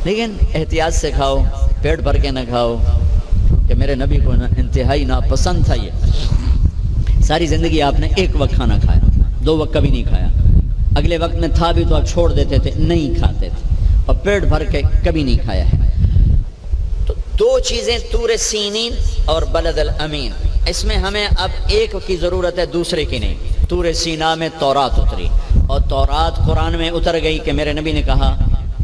لیکن احتیاط سے کھاؤ، پیٹ بھر کے نہ کھاؤ، کہ میرے نبی کو انتہائی ناپسند تھا یہ۔ ساری زندگی آپ نے ایک وقت کھانا کھایا، 2 وقت کبھی نہیں کھایا، اگلے وقت میں تھا بھی تو آپ چھوڑ دیتے تھے، نہیں کھاتے تھے، اور پیٹ بھر کے کبھی نہیں کھایا ہے۔ تو 2 چیزیں طور سینین اور بلد الامین، اس میں ہمیں اب ایک کی ضرورت ہے، دوسرے کی نہیں۔ طور سینا میں تورات اتری، اور تورات قرآن میں اتر گئی کہ میرے نبی نے کہا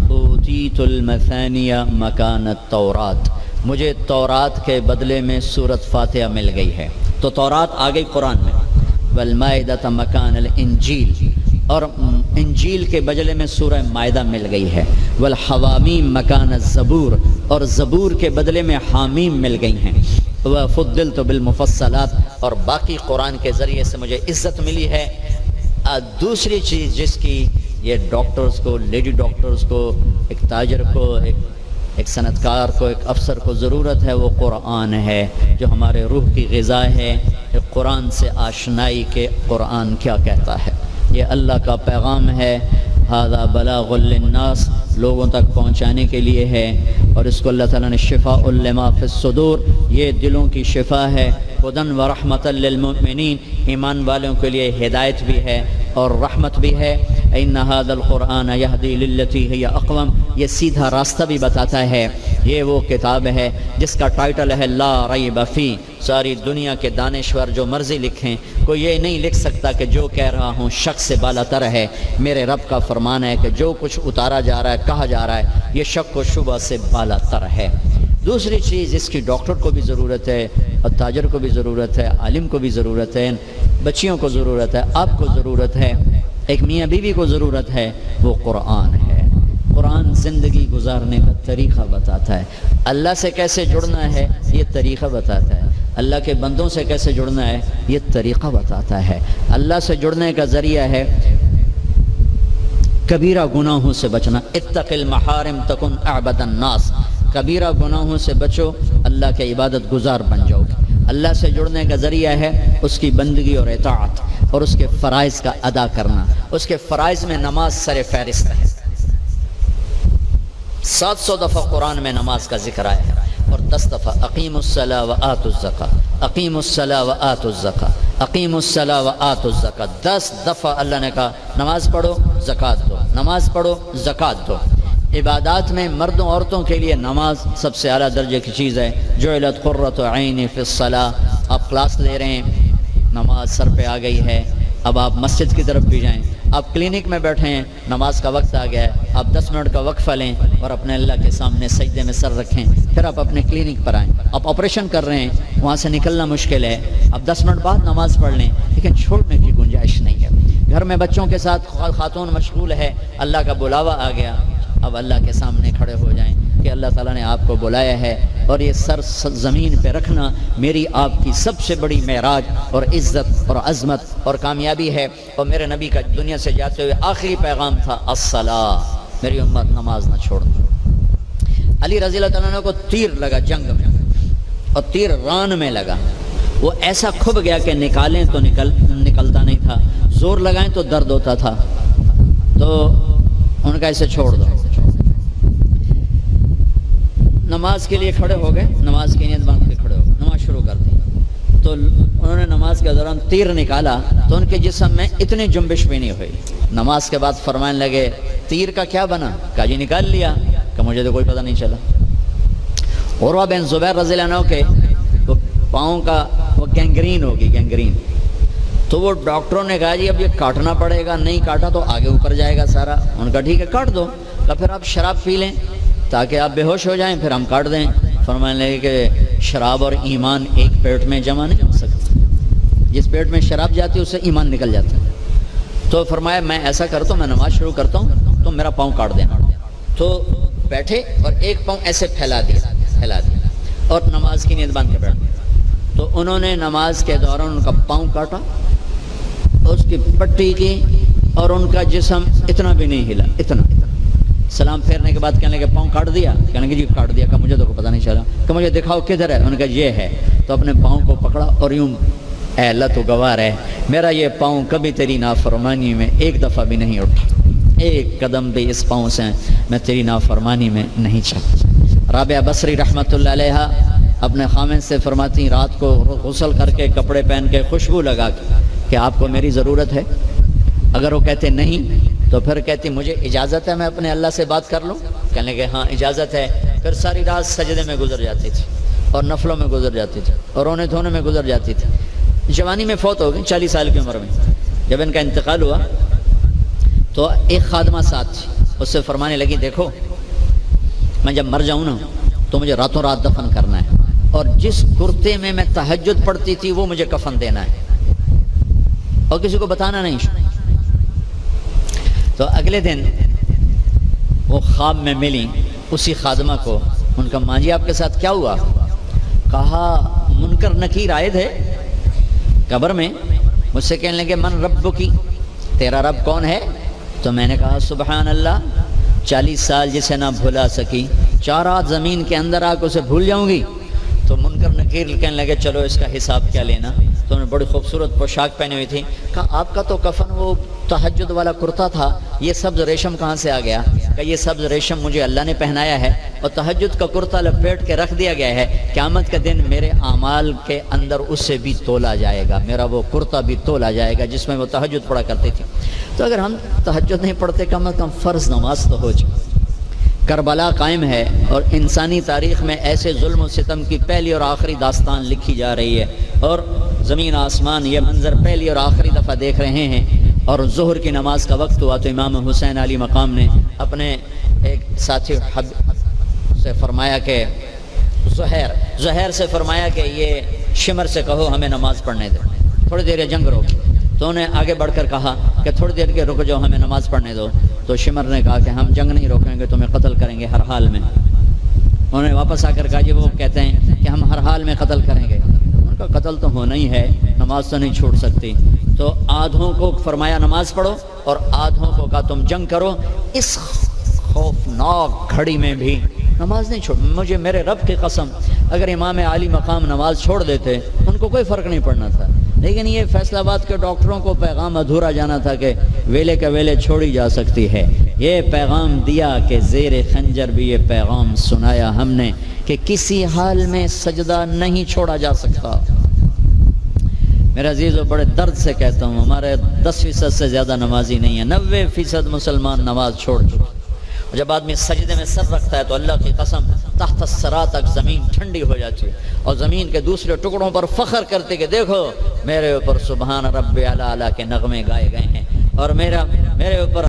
اوتیت المثانی مکان التورات، مجھے تورات کے بدلے میں سورۃ فاتحہ مل گئی ہے۔ تو تورات آ گئی قرآن میں، والمائدۃ مکان الانجیل، اور انجیل کے بدلے میں سورہ مائدہ مل گئی ہے، والحوامیم مکان الزبور، اور زبور کے بدلے میں حامیم مل گئی ہیں، وفضلت بالمفصلات، اور باقی قرآن کے ذریعے سے مجھے عزت ملی ہے۔ دوسری چیز جس کی یہ ڈاکٹرز کو، لیڈی ڈاکٹرز کو، ایک تاجر کو، ایک صنعتکار کو، ایک افسر کو ضرورت ہے، وہ قرآن ہے، جو ہمارے روح کی غذا ہے۔ قرآن سے آشنائی کے قرآن کیا کہتا ہے، یہ اللہ کا پیغام ہے، ھذا بلاغ للناس، لوگوں تک پہنچانے کے لیے ہے، اور اس کو اللہ تعالیٰ نے شفاء لما فی الصدور، یہ دلوں کی شفا ہے، ھدی ورحمۃ للمؤمنین، ایمان والوں کے لیے ہدایت بھی ہے اور رحمت بھی ہے۔ ان ھذا القرآن یہدی للتی ہی اقوم، یہ سیدھا راستہ بھی بتاتا ہے۔ یہ وہ کتاب ہے جس کا ٹائٹل ہے لا ریب فیہ، ساری دنیا کے دانشور جو مرضی لکھیں، کوئی یہ نہیں لکھ سکتا کہ جو کہہ رہا ہوں شک سے بالا تر ہے۔ میرے رب کا فرمان ہے کہ جو کچھ اتارا جا رہا ہے، کہا جا رہا ہے، یہ شک و شبہ سے بالا تر ہے۔ دوسری چیز جس کی ڈاکٹر کو بھی ضرورت ہے، اور تاجر کو بھی ضرورت ہے، عالم کو بھی ضرورت ہے، بچیوں کو ضرورت ہے، آپ کو ضرورت ہے، ایک میاں بیوی کو ضرورت ہے، وہ قرآن ہے۔ قرآن زندگی گزارنے کا طریقہ بتاتا ہے، اللہ سے کیسے جڑنا ہے یہ طریقہ بتاتا ہے، اللہ کے بندوں سے کیسے جڑنا ہے یہ طریقہ بتاتا ہے۔ اللہ سے جڑنے کا ذریعہ ہے کبیرہ گناہوں سے بچنا، اتق المحارم تکن اعبد الناس، کبیرہ گناہوں سے بچو، اللہ کے عبادت گزار بن جاؤ گے۔ اللہ سے جڑنے کا ذریعہ ہے اس کی بندگی اور اطاعت، اور اس کے فرائض کا ادا کرنا۔ اس کے فرائض میں نماز سر فہرست ہے، 700 دفعہ قرآن میں نماز کا ذکر آیا ہے، اور 10 دفعہ اقیموا الصلاۃ وآتوا الزکاۃ، اقیموا الصلاۃ وآتوا الزکاۃ، اقیموا الصلاۃ وآتوا الزکاۃ، 10 دفعہ اللہ نے کہا نماز پڑھو زکوٰۃ دو، نماز پڑھو زکوٰۃ دو۔ عبادات میں مردوں عورتوں کے لیے نماز سب سے اعلیٰ درجے کی چیز ہے۔ جعلت قرۃ عینی فی الصلاۃ، آپ کلاس لے رہے ہیں، نماز سر پہ آ گئی ہے، اب آپ مسجد کی طرف بھی جائیں، آپ کلینک میں بیٹھے ہیں، نماز کا وقت آ گیا ہے، آپ 10 منٹ کا وقفہ لیں اور اپنے اللہ کے سامنے سجدے میں سر رکھیں، پھر آپ اپنے کلینک پر آئیں۔ آپ آپریشن کر رہے ہیں، وہاں سے نکلنا مشکل ہے، آپ 10 منٹ بعد نماز پڑھ لیں، لیکن چھوڑنے کی گنجائش نہیں ہے۔ گھر میں بچوں کے ساتھ خاتون مشغول ہے، اللہ کا بلاوا آ گیا، اب اللہ کے سامنے کھڑے ہو جائیں کہ اللہ تعالیٰ نے آپ کو بلایا ہے، اور یہ سر زمین پہ رکھنا میری آپ کی سب سے بڑی معراج اور عزت اور عظمت اور کامیابی ہے۔ اور میرے نبی کا دنیا سے جاتے ہوئے آخری پیغام تھا الصلاۃ، میری امت نماز نہ چھوڑنا۔ علی رضی اللہ تعالیٰ عنہ کو تیر لگا جنگ میں، اور تیر ران میں لگا، وہ ایسا کھب گیا کہ نکالیں تو نکلتا نہیں تھا، زور لگائیں تو درد ہوتا تھا، تو ان کا اسے چھوڑ دو۔ نماز کے لیے کھڑے ہو گئے، نماز کی نیت باندھ کے کھڑے ہو گئے، نماز شروع کر دی، تو انہوں نے نماز کے دوران تیر نکالا تو ان کے جسم میں اتنی جنبش بھی نہیں ہوئی۔ نماز کے بعد فرمانے لگے تیر کا کیا بنا؟ کہا جی نکال لیا، کہ مجھے تو کوئی پتہ نہیں چلا۔ عروہ بن زبیر رضی اللہ عنہ کے پاؤں کا وہ گینگرین ہوگی، گینگرین، تو وہ ڈاکٹروں نے کہا جی اب یہ کاٹنا پڑے گا، نہیں کاٹا تو آگے اوپر جائے گا سارا۔ ان کا ٹھیک ہے کاٹ دو، تو پھر آپ شراب پی لیں تاکہ آپ بے ہوش ہو جائیں، پھر ہم کاٹ دیں۔ فرمانے لگے کہ شراب اور ایمان ایک پیٹ میں جمع نہیں ہو سکتا، جس پیٹ میں شراب جاتی ہے اس سے ایمان نکل جاتا ہے۔ تو فرمایا میں ایسا کرتا ہوں، میں نماز شروع کرتا ہوں تو میرا پاؤں کاٹ دینا۔ تو بیٹھے اور ایک پاؤں ایسے پھیلا دیا اور نماز کی نیت باندھ کے بیٹھ گئے۔ تو انہوں نے نماز کے دوران ان کا پاؤں کاٹا، اس کی پٹی کی، اور ان کا جسم اتنا بھی نہیں ہلا، اتنا۔ سلام پھیرنے کے بعد کہنے لگے پاؤں کاٹ دیا؟ کہنے لگے جی کاٹ دیا۔ کہ مجھے تو پتہ نہیں چلا، کہ مجھے دکھاؤ کدھر ہے؟ انہوں نے کہا یہ ہے۔ تو اپنے پاؤں کو پکڑا اور یوں، اے اللہ تو گواہ ہے، میرا یہ پاؤں کبھی تیری نافرمانی میں ایک دفعہ بھی نہیں اٹھا، ایک قدم بھی اس پاؤں سے میں تیری نافرمانی میں نہیں چلتا۔ رابعہ بصری رحمۃ اللہ علیہ اپنے خامن سے فرماتی رات کو غسل کر کے کپڑے پہن کے خوشبو لگا کے کہ آپ کو میری ضرورت ہے؟ اگر وہ کہتے نہیں تو پھر کہتی مجھے اجازت ہے میں اپنے اللہ سے بات کر لوں؟ کہنے کہ ہاں اجازت ہے۔ پھر ساری رات سجدے میں گزر جاتی تھی اور نفلوں میں گزر جاتی تھی اور رونے دھونے میں گزر جاتی تھی۔ جوانی میں فوت ہو گئی 40 سال کی عمر میں۔ جب ان کا انتقال ہوا تو ایک خادمہ ساتھ تھی، اس سے فرمانے لگی دیکھو میں جب مر جاؤں نا تو مجھے راتوں رات دفن کرنا ہے، اور جس کرتے میں میں تہجد پڑھتی تھی وہ مجھے کفن دینا ہے اور کسی کو بتانا نہیں۔ تو اگلے دن وہ خواب میں ملی اسی خادمہ کو، ان کا ماں جی آپ کے ساتھ کیا ہوا؟ کہا منکر نکیر آئے تھے قبر میں، مجھ سے کہنے لگے من رب کی، تیرا رب کون ہے؟ تو میں نے کہا سبحان اللہ، 40 سال جسے نہ بھلا سکی 4 رات زمین کے اندر آ کے اسے بھول جاؤں گی؟ تو منکر نکیر کہنے لگے چلو اس کا حساب کیا لینا۔ تو انہوں نے بڑی خوبصورت پوشاک پہنی ہوئی تھی، کہا آپ کا تو کفن وہ تہجد والا کرتا تھا، یہ سبز ریشم کہاں سے آ گیا؟ کہ یہ سبز ریشم مجھے اللہ نے پہنایا ہے اور تہجد کا کرتا لپیٹ کے رکھ دیا گیا ہے، قیامت کا دن میرے اعمال کے اندر اس سے بھی تولا جائے گا، میرا وہ کرتا بھی تولا جائے گا جس میں وہ تہجد پڑھا کرتی تھی۔ تو اگر ہم تہجد نہیں پڑھتے کم از کم فرض نماز تو ہو جائے۔ کربلا قائم ہے اور انسانی تاریخ میں ایسے ظلم و ستم کی پہلی اور آخری داستان لکھی جا رہی ہے، اور زمین آسمان یہ منظر پہلی اور آخری دفعہ دیکھ رہے ہیں۔ اور ظہر کی نماز کا وقت ہوا تو امام حسین علی مقام نے اپنے ایک ساتھی سے فرمایا کہ زہیر سے فرمایا کہ یہ شمر سے کہو ہمیں نماز پڑھنے دے، تھوڑی دیر جنگ روکی۔ تو انہیں آگے بڑھ کر کہا کہ تھوڑی دیر کے رک جاؤ ہمیں نماز پڑھنے دو۔ تو شمر نے کہا کہ ہم جنگ نہیں روکیں گے، تمہیں قتل کریں گے ہر حال میں۔ انہوں نے واپس آ کر کہا جی وہ کہتے ہیں کہ ہم ہر حال میں قتل کریں گے۔ ان کا قتل تو ہونا ہی ہے، نماز تو نہیں چھوڑ سکتی۔ تو آدھوں کو فرمایا نماز پڑھو اور آدھوں کو کہا تم جنگ کرو، اس خوفناک گھڑی میں بھی نماز نہیں چھوڑ۔ مجھے میرے رب کی قسم اگر امام عالی مقام نماز چھوڑ دیتے ان کو کوئی فرق نہیں پڑنا تھا، لیکن یہ فیصل آباد کے ڈاکٹروں کو پیغام ادھورا جانا تھا کہ ویلے کا ویلے چھوڑی جا سکتی ہے۔ یہ پیغام دیا کہ زیر خنجر بھی یہ پیغام سنایا ہم نے کہ کسی حال میں سجدہ نہیں چھوڑا جا سکتا۔ میرے عزیزو بڑے درد سے کہتا ہوں ہمارے 10% سے زیادہ نمازی نہیں ہیں، 90% مسلمان نماز چھوڑ چکے۔ اور جب آدمی سجدے میں سر رکھتا ہے تو اللہ کی قسم تحت الثری تک زمین ٹھنڈی ہو جاتی ہے اور زمین کے دوسرے ٹکڑوں پر فخر کرتے کہ دیکھو میرے اوپر سبحان رب اعلی کے نغمے گائے گئے ہیں اور میرے اوپر